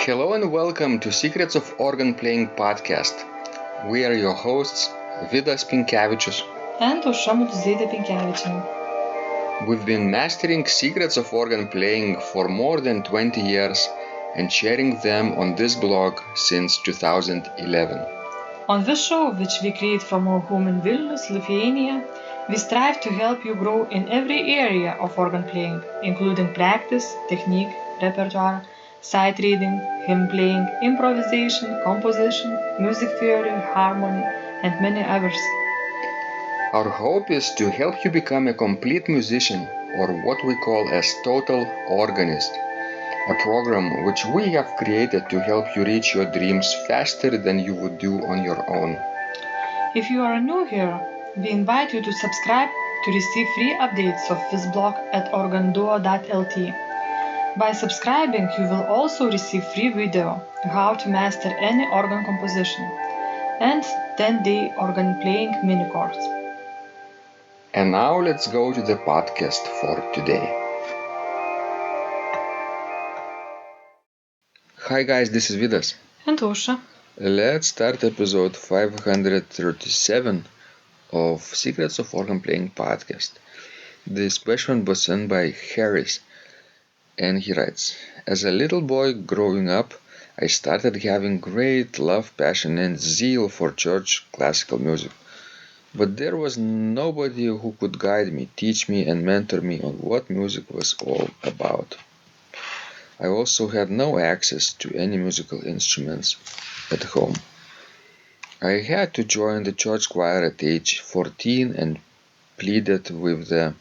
Hello and welcome to Secrets of Organ Playing podcast. We are your hosts, Vidas Pinkevičius and Aušra Pinkevičienė. We've been mastering secrets of organ playing for more than 20 years and sharing them on this blog since 2011. On this show, which we create from our home in Vilnius, Lithuania, we strive to help you grow in every area of organ playing, including practice, technique, repertoire, sight reading, hymn playing, improvisation, composition, music theory, harmony, and many others. Our hope is to help you become a complete musician, or what we call as total organist, a program which we have created to help you reach your dreams faster than you would do on your own. If you are new here, we invite you to subscribe to receive free updates of this blog at organduo.lt. By subscribing, you will also receive free video how to master any organ composition and 10-day organ playing mini course. And now let's go to the podcast for today. Hi guys, this is Vidas. And Aušra. Let's start episode 537 of Secrets of Organ Playing podcast. This question was sent by Harris, and he writes, as a little boy growing up, I started having great love, passion and zeal for church classical music. But there was nobody who could guide me, teach me and mentor me on what music was all about. I also had no access to any musical instruments at home. I had to join the church choir at age 14 and pleaded with the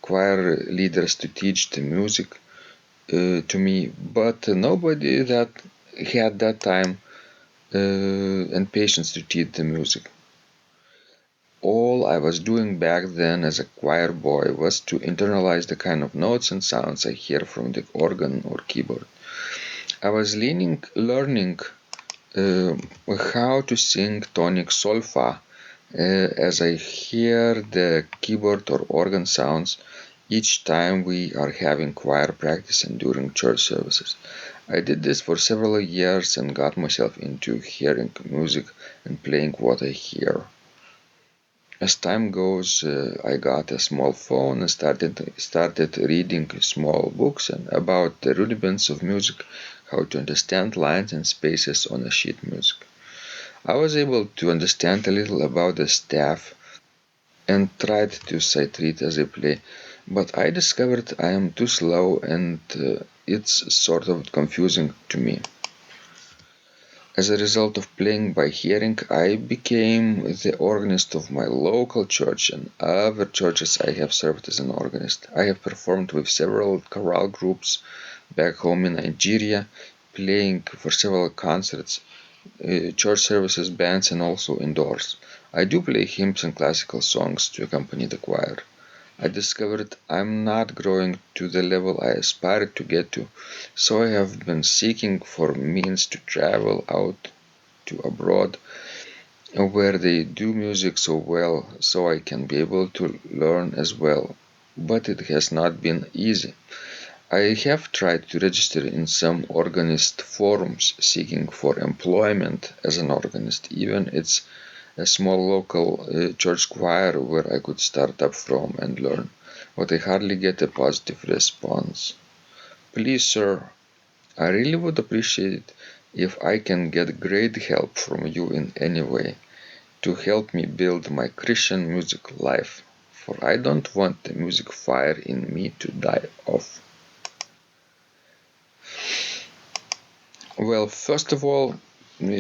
choir leaders to teach the music to me, but nobody that had that time and patience to teach the music. All I was doing back then as a choir boy was to internalize the kind of notes and sounds I hear from the organ or keyboard. I was learning how to sing tonic solfa as I hear the keyboard or organ sounds each time we are having choir practice and during church services. I did this for several years and got myself into hearing music and playing what I hear. As time goes, I got a small phone and started reading small books and about the rudiments of music, how to understand lines and spaces on a sheet music. I was able to understand a little about the staff and tried to sight read as I play, but I discovered I am too slow and it's sort of confusing to me. As a result of playing by hearing, I became the organist of my local church and other churches I have served as an organist. I have performed with several chorale groups back home in Nigeria, playing for several concerts, church services, bands, and also indoors. I do play hymns and classical songs to accompany the choir. I discovered I'm not growing to the level I aspired to get to, so I have been seeking for means to travel out to abroad where they do music so well, so I can be able to learn as well. But it has not been easy. I have tried to register in some organist forums seeking for employment as an organist, even it's a small local church choir where I could start up from and learn, but I hardly get a positive response. Please, sir, I really would appreciate it if I can get great help from you in any way to help me build my Christian music life, for I don't want the music fire in me to die off. Well, first of all,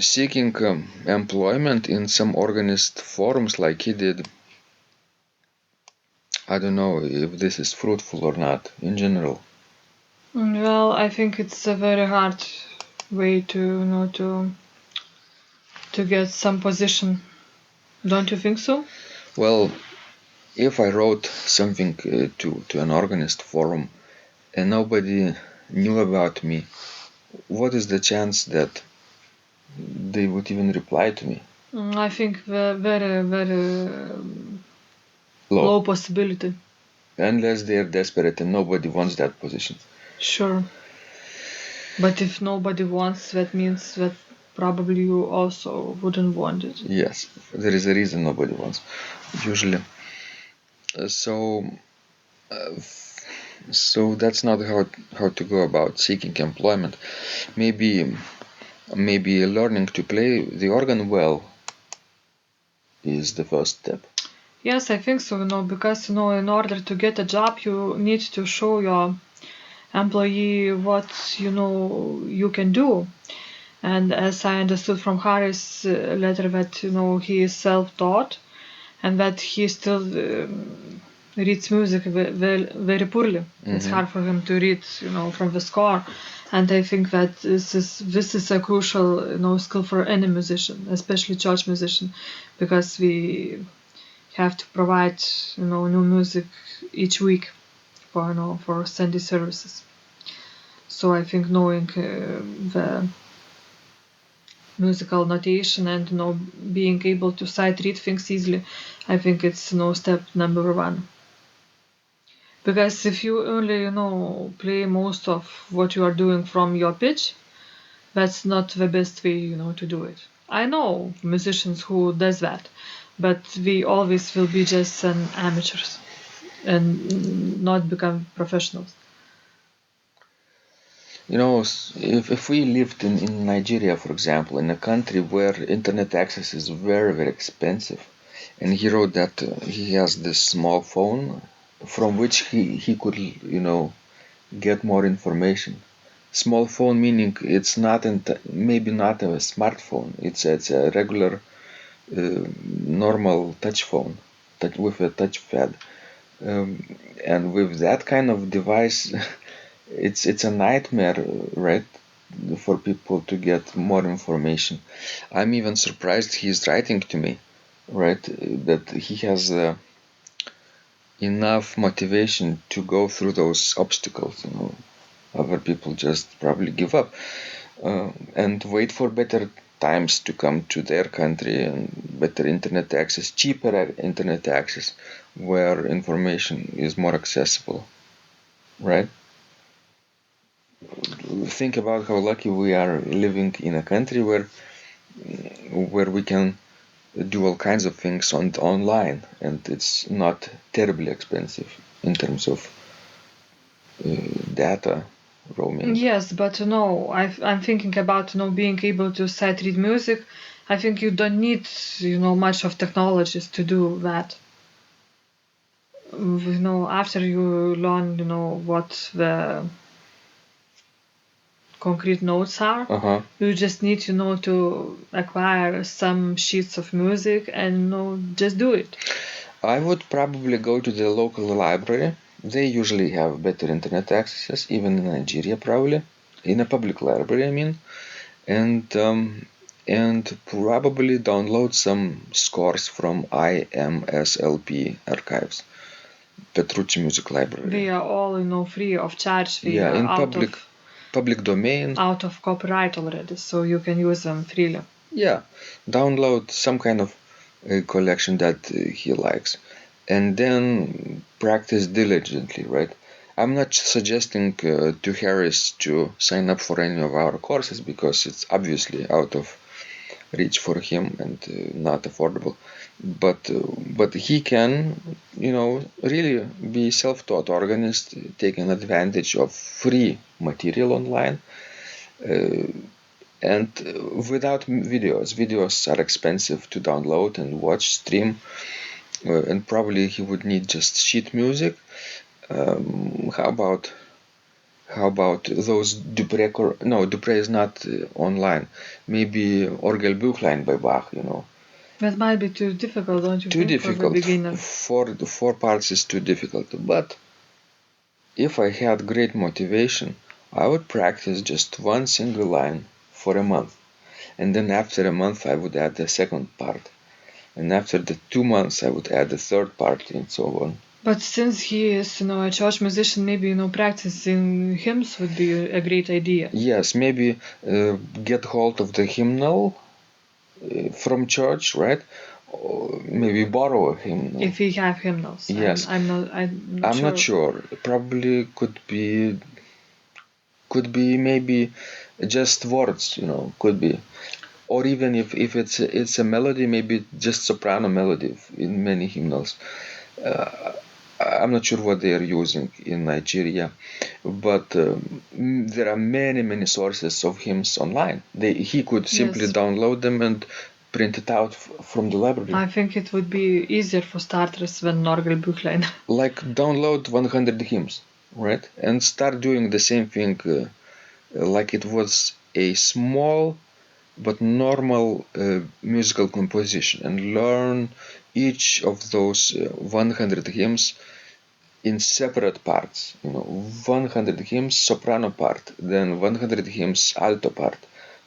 seeking employment in some organist forums like he did, I don't know if this is fruitful or not in general. Well, I think it's a very hard way to get some position. Don't you think so? Well, if I wrote something to an organist forum and nobody knew about me, what is the chance that they would even reply to me? I think very, very low possibility. Unless they are desperate and nobody wants that position. Sure. But if nobody wants, that means that probably you also wouldn't want it. Yes, there is a reason nobody wants, usually. So that's not how to go about seeking employment. Maybe learning to play the organ well is the first step. Yes, I think so, because, in order to get a job, you need to show your employee what, you can do. And as I understood from Harris' letter that, he is self-taught and that he still reads music very poorly. It's hard for him to read, from the score. And I think that this is a crucial, skill for any musician, especially church musician, because we have to provide, new music each week for Sunday services. So I think knowing the musical notation and being able to sight read things easily, I think it's step number one. Because if you only play most of what you are doing from your pitch, that's not the best way to do it. I know musicians who does that, but we always will be just an amateurs and not become professionals. If we lived in Nigeria, for example, in a country where internet access is very, very expensive, and he wrote that he has this small phone from which he could, get more information. Small phone meaning it's not maybe not a smartphone. It's a regular, normal touch phone, with a touchpad, and with that kind of device. It's a nightmare, right, for people to get more information. I'm even surprised he's writing to me, right, that he has enough motivation to go through those obstacles. Other people just probably give up and wait for better times to come to their country and better internet access, cheaper internet access, where information is more accessible, right? Think about how lucky we are living in a country where we can do all kinds of things online, and it's not terribly expensive in terms of data roaming. Yes, but I'm thinking about being able to sight read music. I think you don't need much of technologies to do that. After you learn what the concrete notes are, you just need to acquire some sheets of music and just do it. I would probably go to the local library. They usually have better internet access, even in Nigeria, probably in a public library, I mean, and probably download some scores from IMSLP archives, Petrucci Music Library. They are all free of charge. They Yeah, are in out public domain, out of copyright already, so you can use them freely. Yeah, download some kind of collection that he likes, and then practice diligently, right? I'm not suggesting to Harris to sign up for any of our courses because it's obviously out of reach for him and not affordable. But he can, really be self-taught organist, taking advantage of free material online. And without videos. Videos are expensive to download and watch, stream, and probably he would need just sheet music. How about those Dupré? No, Dupré is not online. Maybe Orgelbuchlein by Bach. That might be too difficult, don't you Too think, for the difficult. beginner? For the 4 parts is too difficult. But if I had great motivation, I would practice just one single line for a month. And then after a month I would add the second part. And after the 2 months I would add the third part, and so on. But since he is, a church musician, maybe, practicing hymns would be a great idea. Yes, maybe get hold of the hymnal from church, right? Or maybe borrow a hymnal. If we have hymnals. Yes. I'm not not sure. Probably could be could be maybe just words, could be. Or even if it's a melody, maybe just soprano melody in many hymnals. I'm not sure what they are using in Nigeria, but there are many sources of hymns online. He could simply download them and print it out from the library. I think it would be easier for starters than Orgelbuchlein. Like download 100 hymns, right? And start doing the same thing like it was a small but normal musical composition, and learn each of those 100 hymns in separate parts. 100 hymns soprano part, then 100 hymns alto part,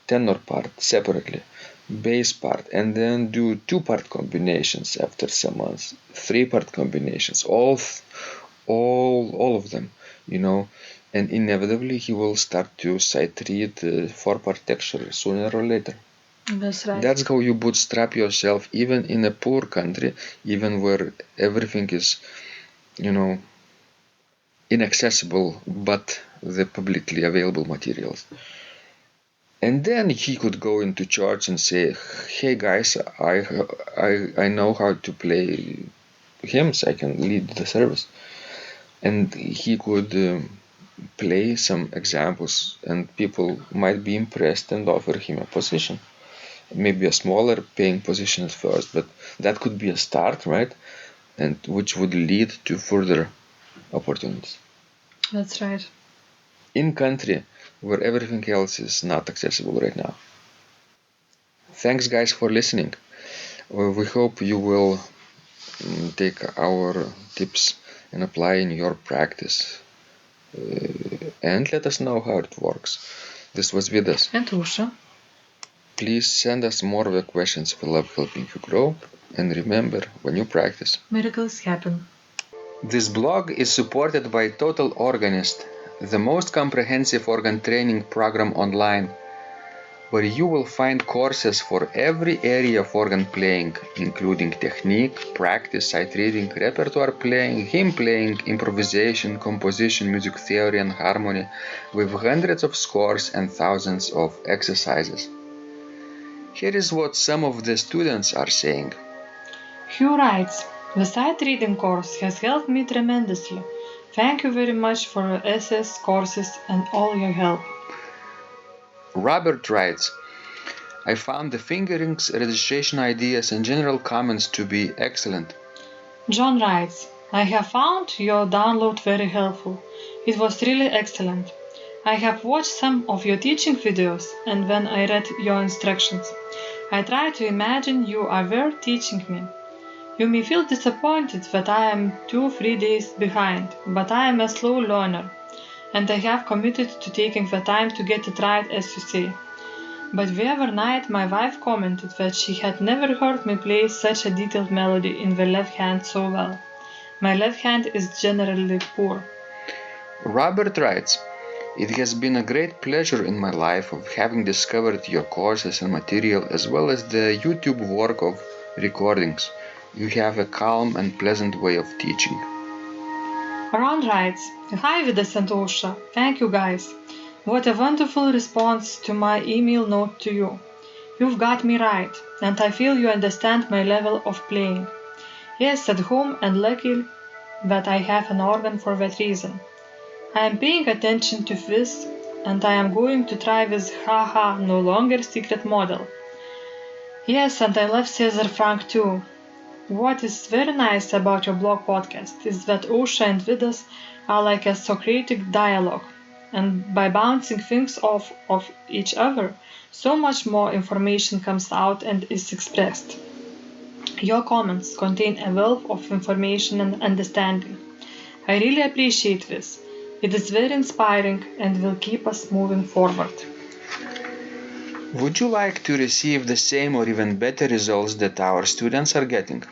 tenor part separately, bass part, and then do 2-part combinations after some months, 3-part combinations, all of them, and inevitably he will start to sight read 4-part texture sooner or later. That's right. That's how you bootstrap yourself, even in a poor country, even where everything is, inaccessible but the publicly available materials. And then he could go into church and say, hey guys, I know how to play hymns, I can lead the service. And he could play some examples, and people might be impressed and offer him a position. Maybe a smaller paying position at first, but that could be a start, right? And which would lead to further opportunities. That's right. In country where everything else is not accessible right now. Thanks guys for listening. We hope you will take our tips and apply in your practice. And let us know how it works. This was Vidas. And Usha. Please send us more of the questions. We love helping you grow. And remember, when you practice, miracles happen. This blog is supported by Total Organist, the most comprehensive organ training program online, where you will find courses for every area of organ playing, including technique, practice, sight reading, repertoire playing, hymn playing, improvisation, composition, music theory and harmony, with hundreds of scores and thousands of exercises. Here is what some of the students are saying. Hugh writes, the sight reading course has helped me tremendously. Thank you very much for your SS courses and all your help. Robert writes, I found the fingerings, registration ideas and general comments to be excellent. John writes, I have found your download very helpful. It was really excellent. I have watched some of your teaching videos, and when I read your instructions, I tried to imagine you were teaching me. You may feel disappointed that I am 2-3 days behind, but I am a slow learner, and I have committed to taking the time to get it right, as you say. But the other night my wife commented that she had never heard me play such a detailed melody in the left hand so well. My left hand is generally poor. Robert writes, it has been a great pleasure in my life of having discovered your courses and material as well as the YouTube work of recordings. You have a calm and pleasant way of teaching. Ron writes, Hi Vidas and Osha, thank you guys. What a wonderful response to my email note to you. You've got me right, and I feel you understand my level of playing. Yes, at home, and lucky that I have an organ for that reason. I am paying attention to this, and I am going to try this haha no longer secret model. Yes, and I love Cesar Frank too. What is very nice about your blog podcast is that Osha and Vidas are like a Socratic dialogue, and by bouncing things off of each other, so much more information comes out and is expressed. Your comments contain a wealth of information and understanding. I really appreciate this. It is very inspiring and will keep us moving forward. Would you like to receive the same or even better results that our students are getting?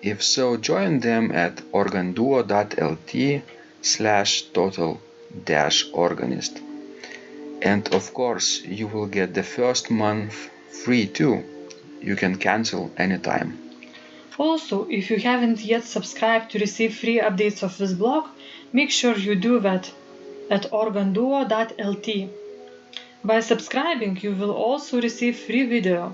If so, join them at organduo.lt/total-organist. And of course, you will get the first month free too. You can cancel anytime. Also, if you haven't yet subscribed to receive free updates of this blog, make sure you do that. at organduo.lt. By subscribing, you will also receive free video,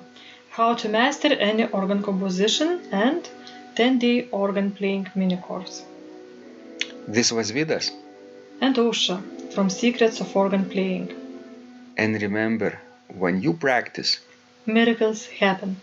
how to master any organ composition and 10-day organ playing mini course. This was Vidas. And Ausra from Secrets of Organ Playing. And remember, when you practice, miracles happen.